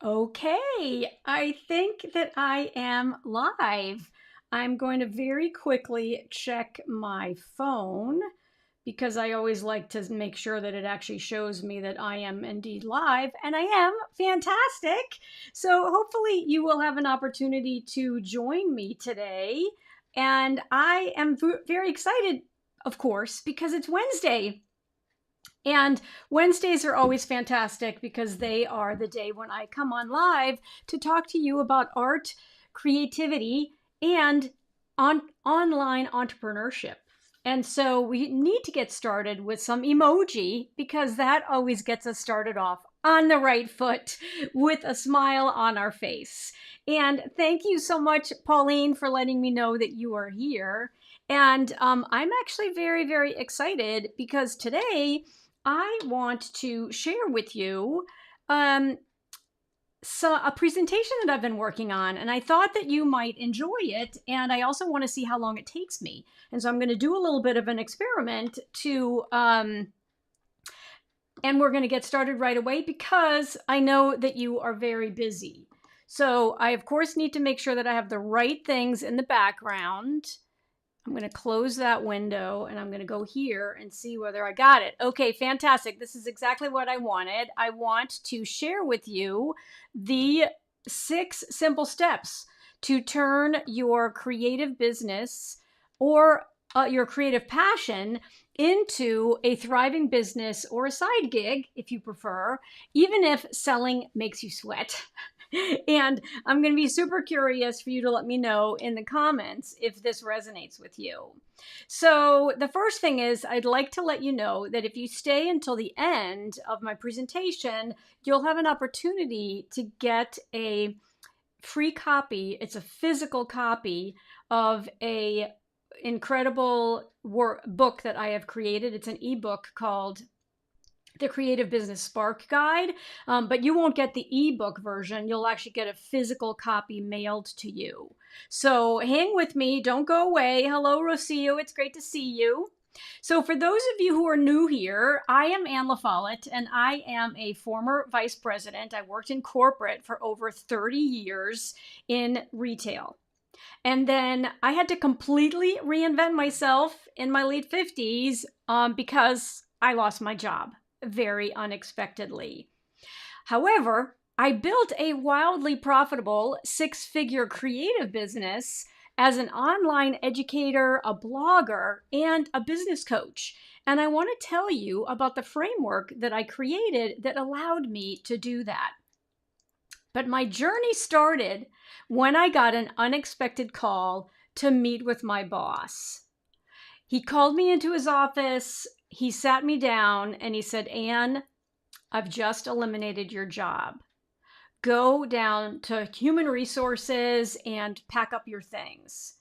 Okay, I think that I am live. I'm going to very quickly check my phone because I always like to make sure that it actually shows me that I am indeed live, and I am. Fantastic. So hopefully you will have an opportunity to join me today. And I am very excited, of course, because it's Wednesday. And Wednesdays are always fantastic because they are the day when I come on live to talk to you about art, creativity, and online entrepreneurship. And so we need to get started with some emoji because that always gets us started off on the right foot with a smile on our face. And thank you so much, Pauline, for letting me know that you are here. And I'm actually very, very excited because today I want to share with you um, a presentation that I've been working on, and I thought that you might enjoy it. And I also want to see how long it takes me. And so I'm going to do a little bit of an experiment and we're going to get started right away because I know that you are very busy. So I, of course, need to make sure that I have the right things in the background. I'm going to close that window and I'm going to go here and see whether I got it. Okay, fantastic. This is exactly what I wanted. I want to share with you the 6 simple steps to turn your creative business or your creative passion into a thriving business or a side gig, if you prefer, even if selling makes you sweat. And I'm going to be super curious for you to let me know in the comments if this resonates with you. So the first thing is I'd like to let you know that if you stay until the end of my presentation, you'll have an opportunity to get a free copy. It's a physical copy of a incredible book that I have created. It's an ebook called the Creative Business Spark Guide, but you won't get the ebook version. You'll actually get a physical copy mailed to you. So hang with me. Don't go away. Hello, Rocio. It's great to see you. So for those of you who are new here, I am Anne LaFollette, and I am a former vice president. I worked in corporate for over 30 years in retail. And then I had to completely reinvent myself in my late 50s because I lost my job very unexpectedly. However, I built a wildly profitable 6-figure creative business as an online educator, a blogger, and a business coach. And I want to tell you about the framework that I created that allowed me to do that. But my journey started when I got an unexpected call to meet with my boss. He called me into his office, he sat me down, and he said, "Anne, I've just eliminated your job. Go down to human resources and pack up your things."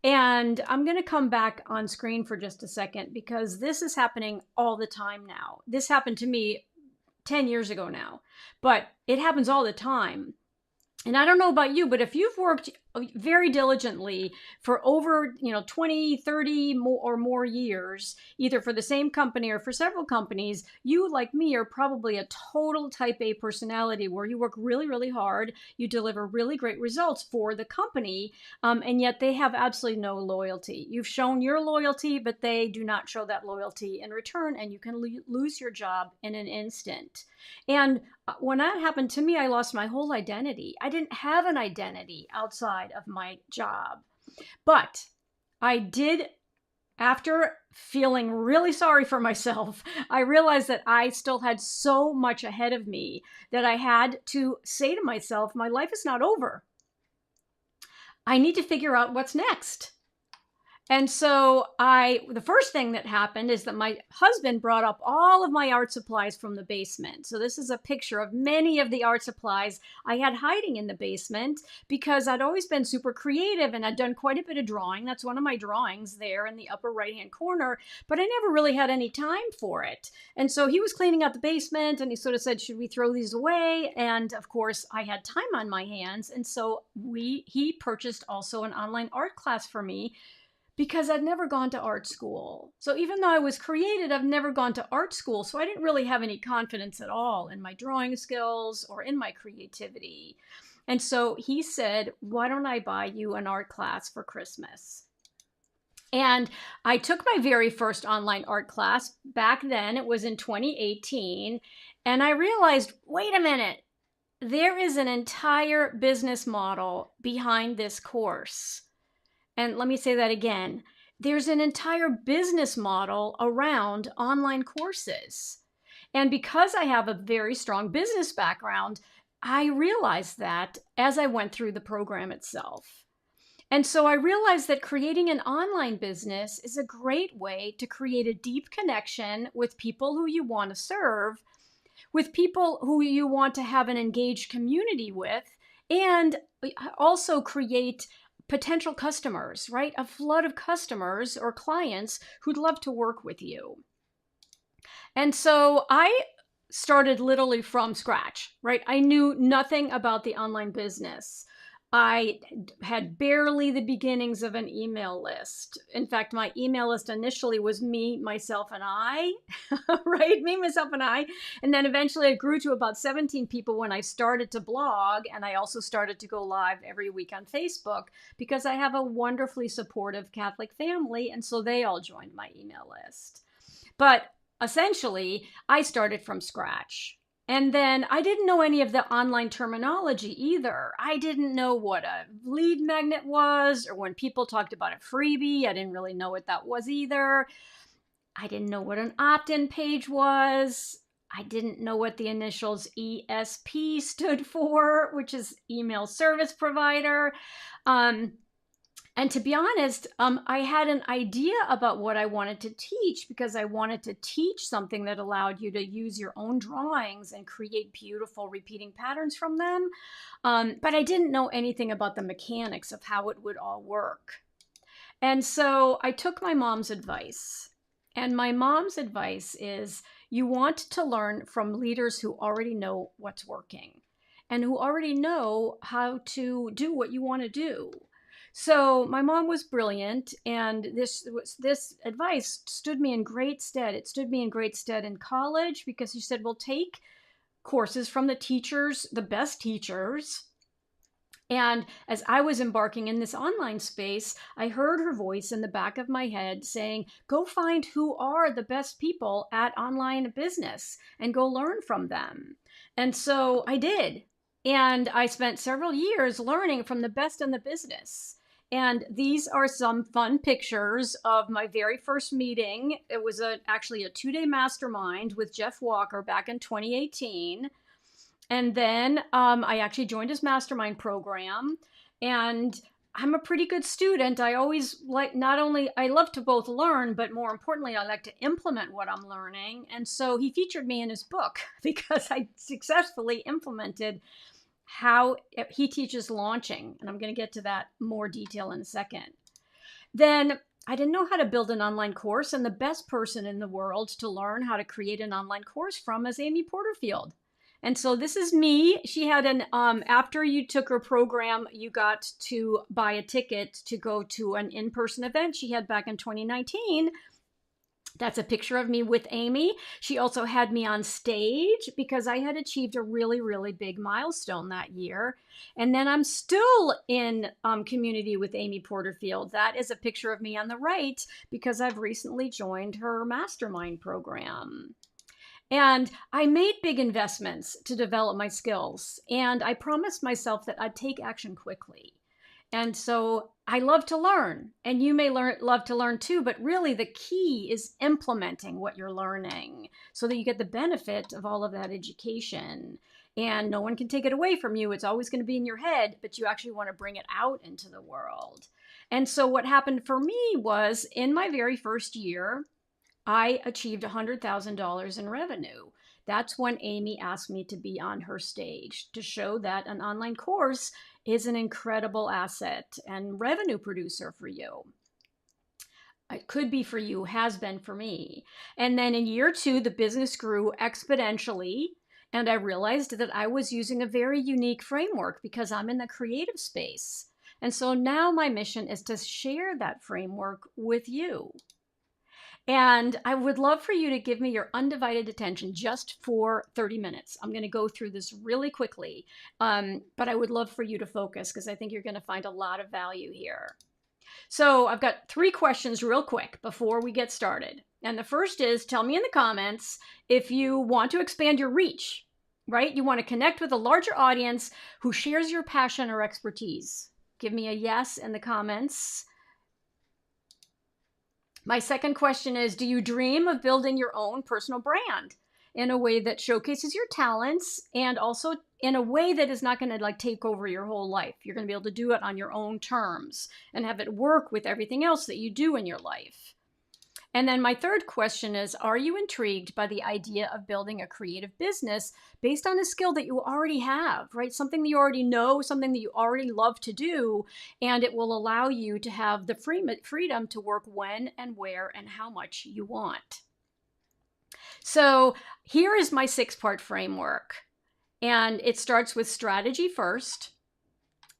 And I'm going to come back on screen for just a second because this is happening all the time now. This happened to me 10 years ago now, but it happens all the time. And I don't know about you, but if you've worked very diligently for over 20, 30 or more years, either for the same company or for several companies, you, like me, are probably a total type A personality where you work really, really hard, you deliver really great results for the company, and yet they have absolutely no loyalty. You've shown your loyalty, but they do not show that loyalty in return, and you can lose your job in an instant. And when that happened to me, I lost my whole identity. I didn't have an identity outside of my job. But I did, after feeling really sorry for myself, I realized that I still had so much ahead of me that I had to say to myself, my life is not over. I need to figure out what's next. And so the first thing that happened is that my husband brought up all of my art supplies from the basement. So this is a picture of many of the art supplies I had hiding in the basement because I'd always been super creative and I'd done quite a bit of drawing. That's one of my drawings there in the upper right-hand corner, but I never really had any time for it. And so he was cleaning out the basement and he sort of said, "Should we throw these away?" And of course I had time on my hands. And so he purchased also an online art class for me because I'd never gone to art school. So even though I was creative, I've never gone to art school. So I didn't really have any confidence at all in my drawing skills or in my creativity. And so he said, why don't I buy you an art class for Christmas? And I took my very first online art class back then. It was in 2018. And I realized, wait a minute, there is an entire business model behind this course. And let me say that again. There's an entire business model around online courses. And because I have a very strong business background, I realized that as I went through the program itself. And so I realized that creating an online business is a great way to create a deep connection with people who you want to serve, with people who you want to have an engaged community with, and also create potential customers, right? A flood of customers or clients who'd love to work with you. And so I started literally from scratch, right? I knew nothing about the online business. I had barely the beginnings of an email list. In fact, my email list initially was me, myself, and I, right? Me, myself, and I. And then eventually it grew to about 17 people when I started to blog. And I also started to go live every week on Facebook because I have a wonderfully supportive Catholic family. And so they all joined my email list. But essentially, I started from scratch. And then I didn't know any of the online terminology either. I didn't know what a lead magnet was, or when people talked about a freebie, I didn't really know what that was either. I didn't know what an opt-in page was. I didn't know what the initials ESP stood for, which is email service provider. And to be honest, I had an idea about what I wanted to teach because I wanted to teach something that allowed you to use your own drawings and create beautiful repeating patterns from them. But I didn't know anything about the mechanics of how it would all work. And so I took my mom's advice. And my mom's advice is you want to learn from leaders who already know what's working and who already know how to do what you want to do. So my mom was brilliant, and this advice stood me in great stead. It stood me in great stead in college because she said, well, take courses from the teachers, the best teachers. And as I was embarking in this online space, I heard her voice in the back of my head saying, go find who are the best people at online business and go learn from them. And so I did. And I spent several years learning from the best in the business. And these are some fun pictures of my very first meeting. It was actually a 2-day mastermind with Jeff Walker back in 2018. And then I actually joined his mastermind program. And I'm a pretty good student. I always I love to both learn, but more importantly, I like to implement what I'm learning. And so he featured me in his book because I successfully implemented how he teaches launching. And I'm going to get to that more detail in a second. Then I didn't know how to build an online course. And the best person in the world to learn how to create an online course from is Amy Porterfield. And so this is me. She had after you took her program, you got to buy a ticket to go to an in-person event she had back in 2019. That's a picture of me with Amy. She also had me on stage because I had achieved a really, really big milestone that year. And then I'm still in community with Amy Porterfield. That is a picture of me on the right because I've recently joined her mastermind program. And I made big investments to develop my skills. And I promised myself that I'd take action quickly. And so I love to learn, and you may love to learn too, but really the key is implementing what you're learning so that you get the benefit of all of that education. And no one can take it away from you. It's always going to be in your head, but you actually want to bring it out into the world. And so what happened for me was in my very first year, I achieved $100,000 in revenue. That's when Amy asked me to be on her stage to show that an online course is an incredible asset and revenue producer for you. It could be for you, has been for me. And then in year 2, the business grew exponentially. And I realized that I was using a very unique framework because I'm in the creative space. And so now my mission is to share that framework with you. And I would love for you to give me your undivided attention just for 30 minutes. I'm going to go through this really quickly, but I would love for you to focus because I think you're going to find a lot of value here. So I've got 3 questions real quick before we get started. And the first is, tell me in the comments if you want to expand your reach, right? You want to connect with a larger audience who shares your passion or expertise. Give me a yes in the comments. My second question is, do you dream of building your own personal brand in a way that showcases your talents and also in a way that is not going to like take over your whole life? You're going to be able to do it on your own terms and have it work with everything else that you do in your life. And then my third question is, are you intrigued by the idea of building a creative business based on a skill that you already have, right? Something that you already know, something that you already love to do, and it will allow you to have the freedom to work when and where and how much you want. So here is my 6-part framework. And it starts with strategy first.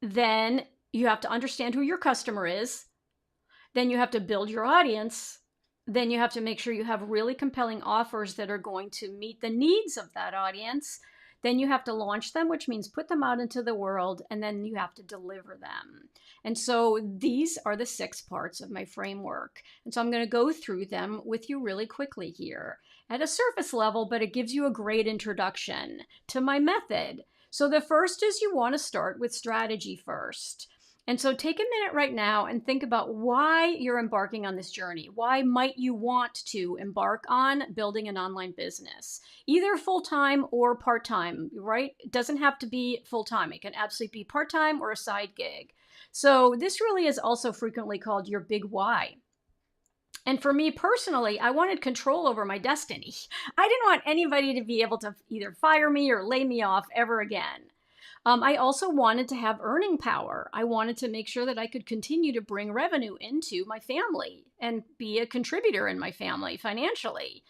Then you have to understand who your customer is. Then you have to build your audience. Then you have to make sure you have really compelling offers that are going to meet the needs of that audience. Then you have to launch them, which means put them out into the world, and then you have to deliver them. And so these are the 6 parts of my framework. And so I'm going to go through them with you really quickly here at a surface level, but it gives you a great introduction to my method. So the first is you want to start with strategy first. And so take a minute right now and think about why you're embarking on this journey. Why might you want to embark on building an online business? Either full-time or part-time, right? It doesn't have to be full-time. It can absolutely be part-time or a side gig. So this really is also frequently called your big why. And for me personally, I wanted control over my destiny. I didn't want anybody to be able to either fire me or lay me off ever again. I also wanted to have earning power. I wanted to make sure that I could continue to bring revenue into my family and be a contributor in my family financially.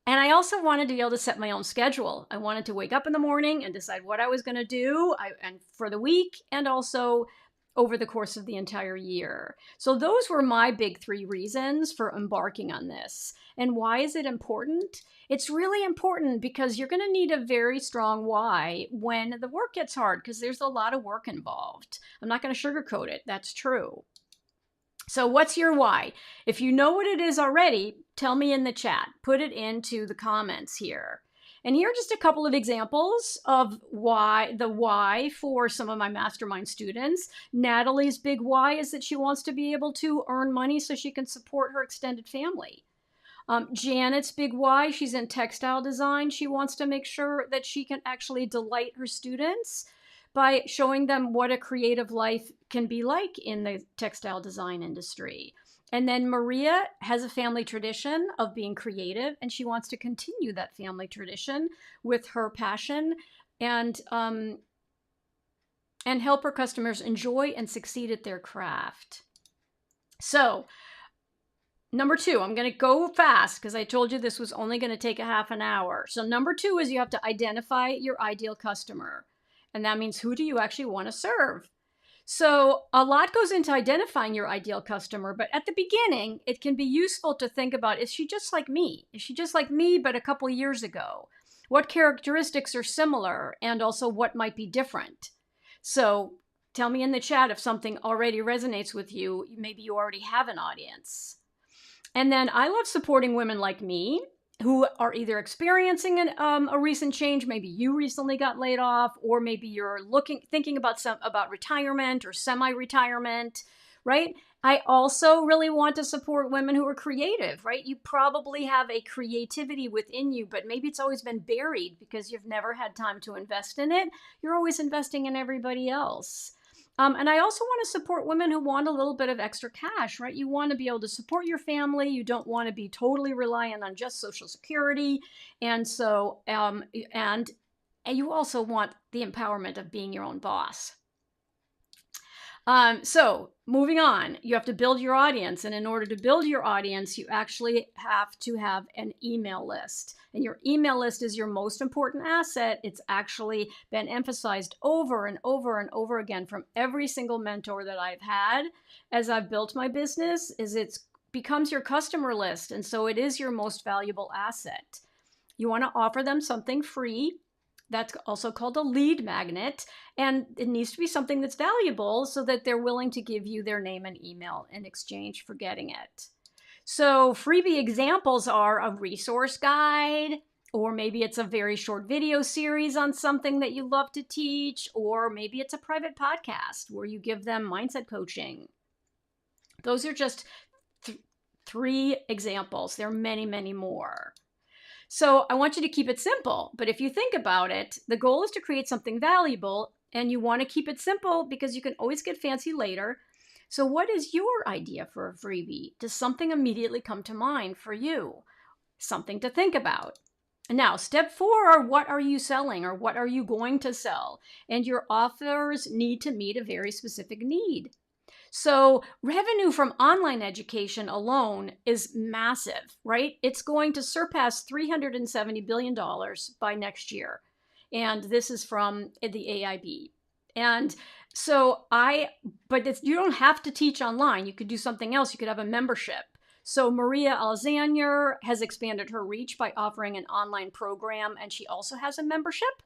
And I also wanted to be able to set my own schedule. I wanted to wake up in the morning and decide what I was going to do and for the week and also over the course of the entire year. So those were my big 3 reasons for embarking on this. And why is it important? It's really important because you're going to need a very strong why when the work gets hard, because there's a lot of work involved. I'm not going to sugarcoat it. That's true. So what's your why? If you know what it is already, tell me in the chat. Put it into the comments here. And here are just a couple of examples of the why for some of my mastermind students. Natalie's big why is that she wants to be able to earn money so she can support her extended family. Janet's big why, she's in textile design. She wants to make sure that she can actually delight her students by showing them what a creative life can be like in the textile design industry. And then Maria has a family tradition of being creative, and she wants to continue that family tradition with her passion and help her customers enjoy and succeed at their craft. So, number 2, I'm going to go fast because I told you this was only going to take a half an hour. So number 2 is you have to identify your ideal customer. And that means, who do you actually want to serve? So a lot goes into identifying your ideal customer, but at the beginning, it can be useful to think about, is she just like me? Is she just like me, but a couple years ago? What characteristics are similar, and also what might be different? So tell me in the chat if something already resonates with you. Maybe you already have an audience. And then I love supporting women like me who are either experiencing a recent change. Maybe you recently got laid off, or maybe you're thinking about retirement or semi-retirement, right? I also really want to support women who are creative, right? You probably have a creativity within you, but maybe it's always been buried because you've never had time to invest in it. You're always investing in everybody else. And I also want to support women who want a little bit of extra cash, right? You want to be able to support your family. You don't want to be totally reliant on just Social Security. And so, and you also want the empowerment of being your own boss. So moving on, you have to build your audience. And in order to build your audience, you actually have to have an email list. And your email list is your most important asset. It's actually been emphasized over and over and over again from every single mentor that I've had as I've built my business, is it's becomes your customer list. And so it is your most valuable asset. You want to offer them something free. That's also called a lead magnet. And it needs to be something that's valuable so that they're willing to give you their name and email in exchange for getting it. So freebie examples are a resource guide, or maybe it's a very short video series on something that you love to teach, or maybe it's a private podcast where you give them mindset coaching. Those are just 3 examples. There are many, many more. So I want you to keep it simple. But if you think about it, the goal is to create something valuable, and you want to keep it simple because you can always get fancy later. So what is your idea for a freebie? Does something immediately come to mind for you? Something to think about. Now, step 4, what are you selling, or what are you going to sell? And your offers need to meet a very specific need. So revenue from online education alone is massive, right? It's going to surpass $370 billion by next year. And this is from the AIB. And so you don't have to teach online. You could do something else. You could have a membership. So Maria Alexander has expanded her reach by offering an online program, and she also has a membership.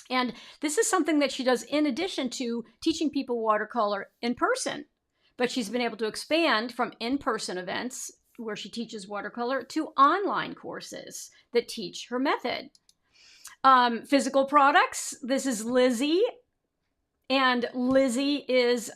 And this is something that she does in addition to teaching people watercolor in person. But she's been able to expand from in-person events where she teaches watercolor to online courses that teach her method. Physical products. This is Lizzie. And Lizzie is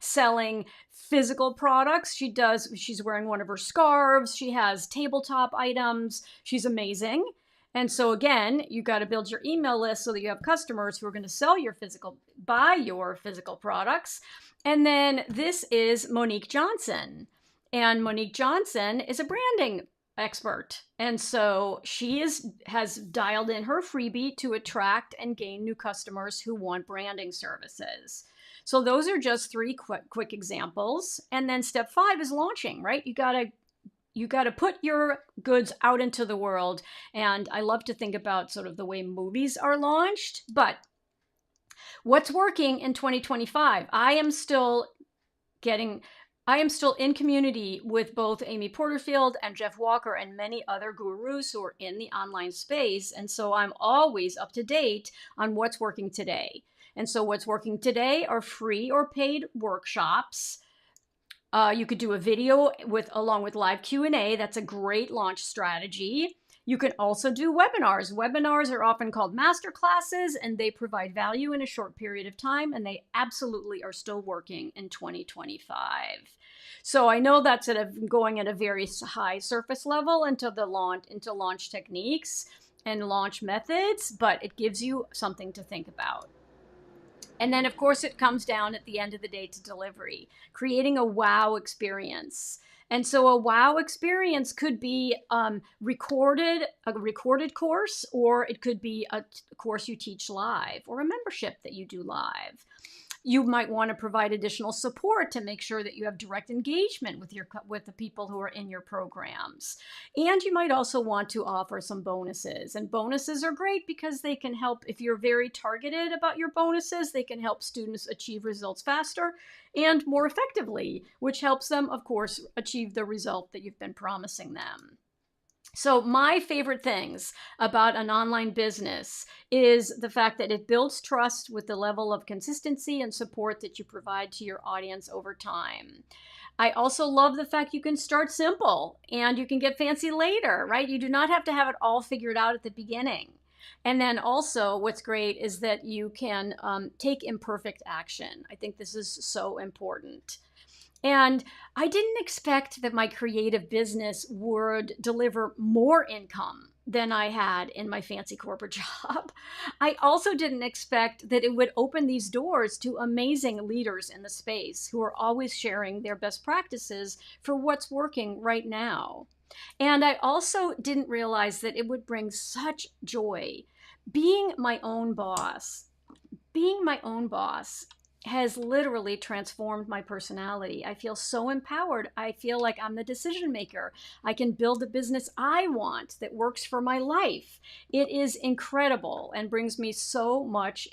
selling physical products. She's wearing one of her scarves. She has tabletop items. She's amazing. And so again, you got to build your email list so that you have customers who are going to buy your physical products. And then this is Monique Johnson. And Monique Johnson is a branding expert. And so she has dialed in her freebie to attract and gain new customers who want branding services. So those are just 3 quick examples. And then step 5 is launching, right? You got to put your goods out into the world. And I love to think about sort of the way movies are launched. But what's working in 2025? I am still in community with both Amy Porterfield and Jeff Walker and many other gurus who are in the online space. And so I'm always up to date on what's working today. And so what's working today are free or paid workshops. You could do a video along with live Q&A. That's a great launch strategy. You can also do webinars. Webinars are often called master classes, and they provide value in a short period of time, and they absolutely are still working in 2025. So I know that's going at a very high surface level into launch techniques and launch methods, but it gives you something to think about. And then, of course, it comes down at the end of the day to delivery, creating a wow experience. And so a wow experience could be a recorded course, or it could be a course you teach live, or a membership that you do live. You might want to provide additional support to make sure that you have direct engagement with the people who are in your programs. And you might also want to offer some bonuses. And bonuses are great because they can help, if you're very targeted about your bonuses, they can help students achieve results faster and more effectively, which helps them, of course, achieve the result that you've been promising them. So my favorite things about an online business is the fact that it builds trust with the level of consistency and support that you provide to your audience over time. I also love the fact you can start simple and you can get fancy later, right? You do not have to have it all figured out at the beginning. And then also what's great is that you can take imperfect action. I think this is so important. And I didn't expect that my creative business would deliver more income than I had in my fancy corporate job. I also didn't expect that it would open these doors to amazing leaders in the space who are always sharing their best practices for what's working right now. And I also didn't realize that it would bring such joy being my own boss. Being my own boss has literally transformed my personality. I feel so empowered. I feel like I'm the decision maker. I can build the business I want that works for my life. It is incredible and brings me so much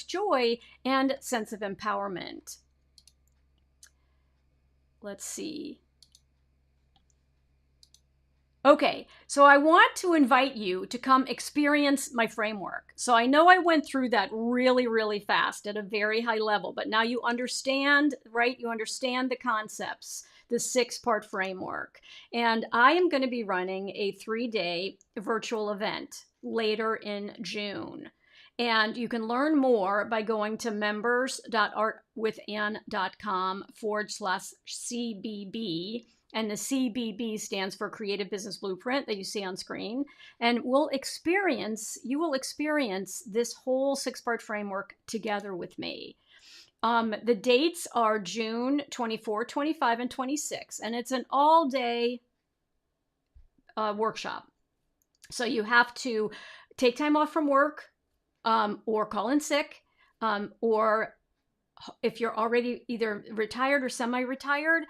joy and sense of empowerment. Let's see. Okay, so I want to invite you to come experience my framework. So I know I went through that really, really fast at a very high level, but now you understand, right? You understand the concepts, the 6-part framework. And I am going to be running a 3-day virtual event later in June. And you can learn more by going to members.artwithann.com/CBB. And the CBB stands for Creative Business Blueprint that you see on screen. And you will experience this whole 6-part framework together with me. The dates are June 24, 25, and 26. And it's an all-day workshop. So you have to take time off from work, or call in sick, or if you're already either retired or semi-retired,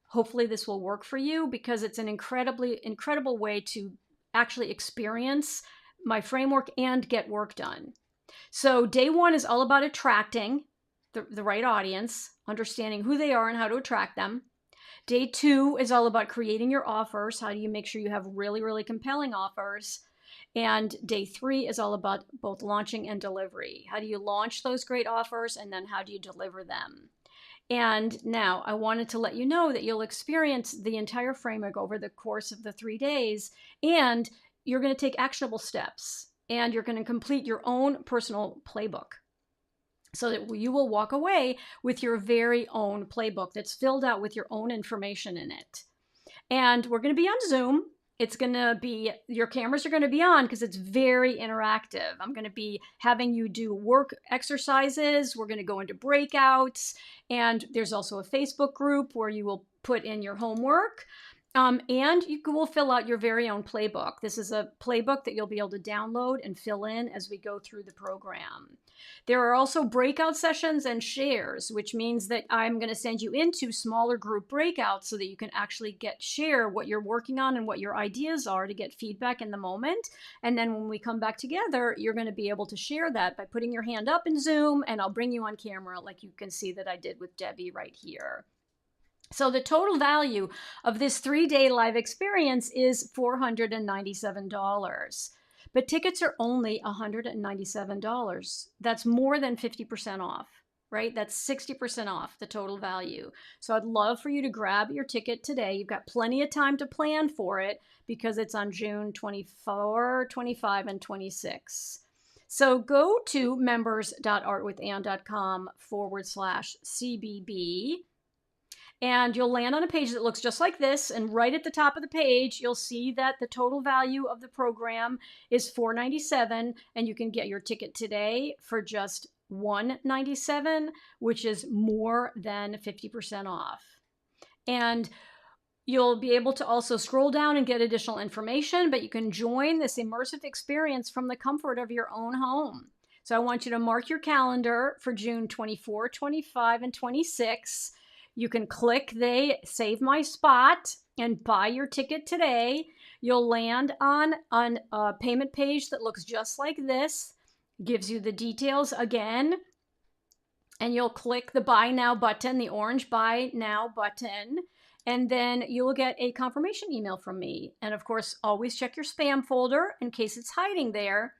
hopefully this will work for you, because it's an incredible way to actually experience my framework and get work done. So day 1 is all about attracting the right audience, understanding who they are and how to attract them. Day 2 is all about creating your offers. How do you make sure you have really, really compelling offers? And day 3 is all about both launching and delivery. How do you launch those great offers, and then how do you deliver them? And now I wanted to let you know that you'll experience the entire framework over the course of the 3 days, and you're going to take actionable steps, and you're going to complete your own personal playbook, so that you will walk away with your very own playbook that's filled out with your own information in it. And we're going to be on Zoom. It's going to be, your cameras are going to be on because it's very interactive. I'm going to be having you do work exercises. We're going to go into breakouts. And there's also a Facebook group where you will put in your homework. And you will fill out your very own playbook. This is a playbook that you'll be able to download and fill in as we go through the program. There are also breakout sessions and shares, which means that I'm going to send you into smaller group breakouts so that you can actually share what you're working on and what your ideas are to get feedback in the moment. And then when we come back together, you're going to be able to share that by putting your hand up in Zoom, and I'll bring you on camera like you can see that I did with Debbie right here. So the total value of this 3-day live experience is $497. But tickets are only $197. That's more than 50% off, right? That's 60% off the total value. So I'd love for you to grab your ticket today. You've got plenty of time to plan for it because it's on June 24, 25, and 26. So go to members.artwithann.com/CBB. And you'll land on a page that looks just like this. And right at the top of the page, you'll see that the total value of the program is $497. And you can get your ticket today for just $197, which is more than 50% off. And you'll be able to also scroll down and get additional information, but you can join this immersive experience from the comfort of your own home. So I want you to mark your calendar for June 24, 25, and 26. You can click the Save My Spot and buy your ticket today. You'll land on a payment page that looks just like this, gives you the details again, and you'll click the Buy Now button, the orange Buy Now button, and then you'll get a confirmation email from me. And of course, always check your spam folder in case it's hiding there.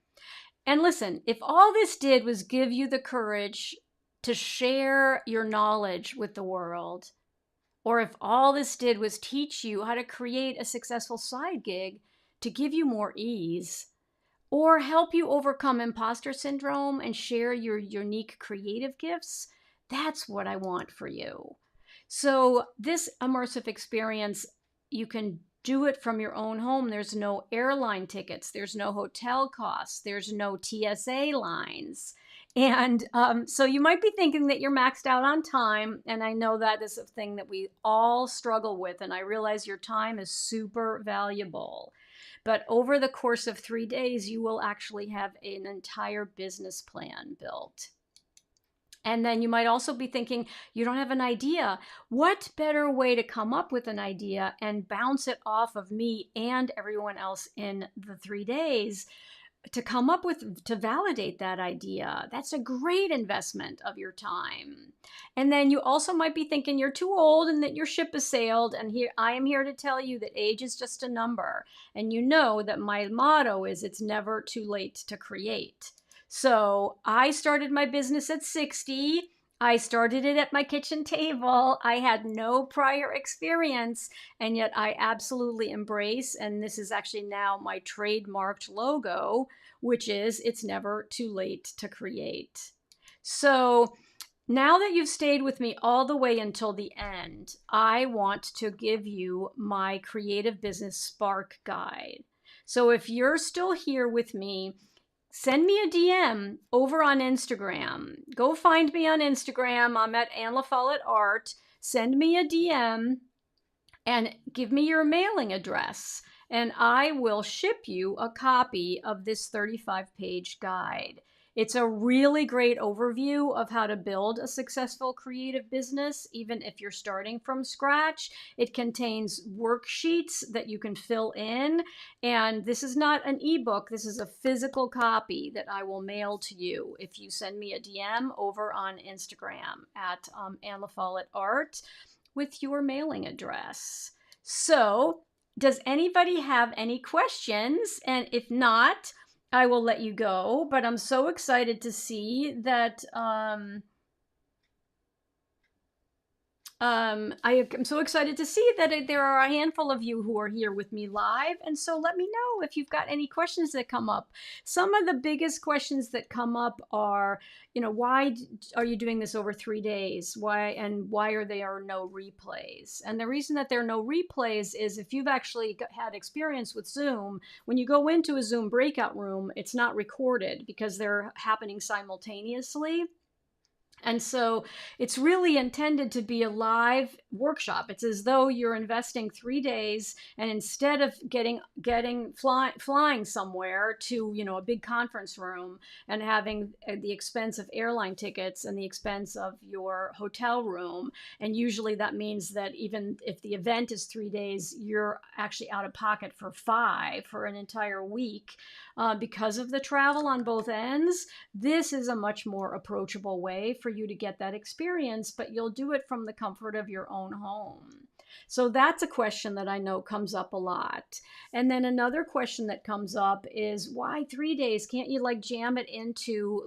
And listen, if all this did was give you the courage to share your knowledge with the world, or if all this did was teach you how to create a successful side gig to give you more ease, or help you overcome imposter syndrome and share your unique creative gifts, that's what I want for you. So this immersive experience, you can do it from your own home. There's no airline tickets. There's no hotel costs. There's no TSA lines. And so you might be thinking that you're maxed out on time. And I know that is a thing that we all struggle with. And I realize your time is super valuable. But over the course of 3 days, you will actually have an entire business plan built. And then you might also be thinking, you don't have an idea. What better way to come up with an idea and bounce it off of me and everyone else in the 3 days to come up with, to validate that idea? That's a great investment of your time. And then you also might be thinking you're too old and that your ship has sailed. And here I am here to tell you that age is just a number. And you know that my motto is it's never too late to create. So I started my business at 60. I started it at my kitchen table. I had no prior experience, and yet I absolutely embrace, and this is actually now my trademarked logo, which is it's never too late to create. So now that you've stayed with me all the way until the end, I want to give you my Creative Business Spark Guide. So if you're still here with me, send me a DM over on Instagram. Go find me on Instagram. I'm at Anne LaFollette Art. Send me a DM and give me your mailing address, and I will ship you a copy of this 35-page guide. It's a really great overview of how to build a successful creative business, even if you're starting from scratch. It contains worksheets that you can fill in. And this is not an ebook. This is a physical copy that I will mail to you if you send me a DM over on Instagram at Anne LaFollette Art with your mailing address. So, does anybody have any questions? And if not, I will let you go, but I'm so excited to see that I am so excited to see that there are a handful of you who are here with me live. And so let me know if you've got any questions that come up. Some of the biggest questions that come up are, why are you doing this over 3 days? Why are there no replays? And the reason that there are no replays is if you've actually had experience with Zoom, when you go into a Zoom breakout room, it's not recorded because they're happening simultaneously. And so it's really intended to be a live workshop. It's as though you're investing 3 days, and instead of flying somewhere to, a big conference room and having the expense of airline tickets and the expense of your hotel room, and usually that means that even if the event is 3 days, you're actually out of pocket for 5 for an entire week because of the travel on both ends. This is a much more approachable way for you to get that experience, but you'll do it from the comfort of your own home. So that's a question that I know comes up a lot. And then another question that comes up is, why 3 days? Can't you jam it into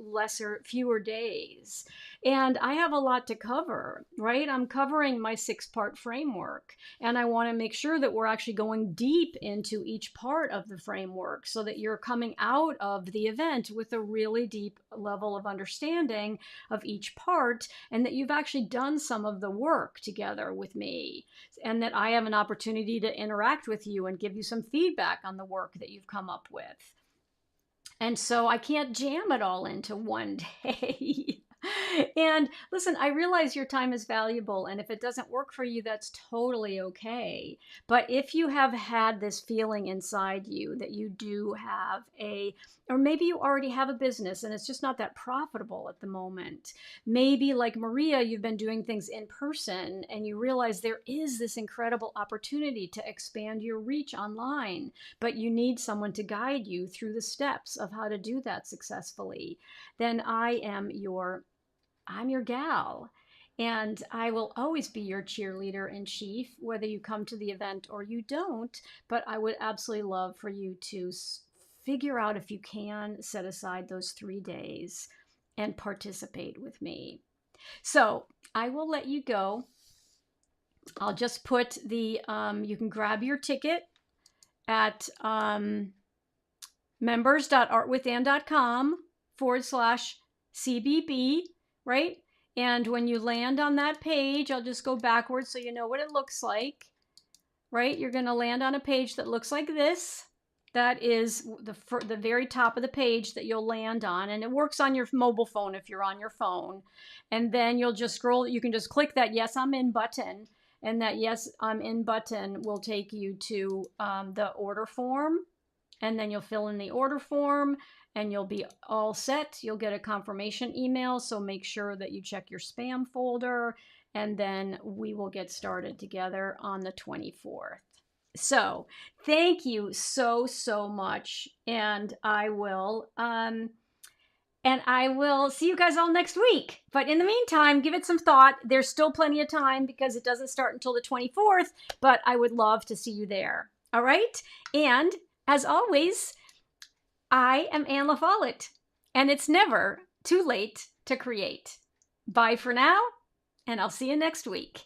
fewer days? And I have a lot to cover, right? I'm covering my 6-part framework, and I want to make sure that we're actually going deep into each part of the framework so that you're coming out of the event with a really deep level of understanding of each part, and that you've actually done some of the work together with me, and that I have an opportunity to interact with you and give you some feedback on the work that you've come up with. And so I can't jam it all into one day. And listen, I realize your time is valuable, and if it doesn't work for you, that's totally okay. But if you have had this feeling inside you that you do have or maybe you already have a business and it's just not that profitable at the moment. Maybe like Maria, you've been doing things in person and you realize there is this incredible opportunity to expand your reach online, but you need someone to guide you through the steps of how to do that successfully. Then I'm your gal, and I will always be your cheerleader in chief, whether you come to the event or you don't. But I would absolutely love for you to figure out if you can set aside those 3 days and participate with me. So I will let you go. I'll just put you can grab your ticket at members.artwithanne.com/CBB, right? And when you land on that page, I'll just go backwards so you know what it looks like, right? You're going to land on a page that looks like this. That is the very top of the page that you'll land on, and it works on your mobile phone if you're on your phone. And then you'll just scroll. You can just click that Yes, I'm in button, and that Yes, I'm in button will take you to the order form. And then you'll fill in the order form, and you'll be all set. You'll get a confirmation email, so make sure that you check your spam folder, and then we will get started together on the 24th. So thank you so, so much, and I will see you guys all next week. But in the meantime, give it some thought. There's still plenty of time because it doesn't start until the 24th, but I would love to see you there. All right? And as always, I am Anne LaFollette, and it's never too late to create. Bye for now, and I'll see you next week.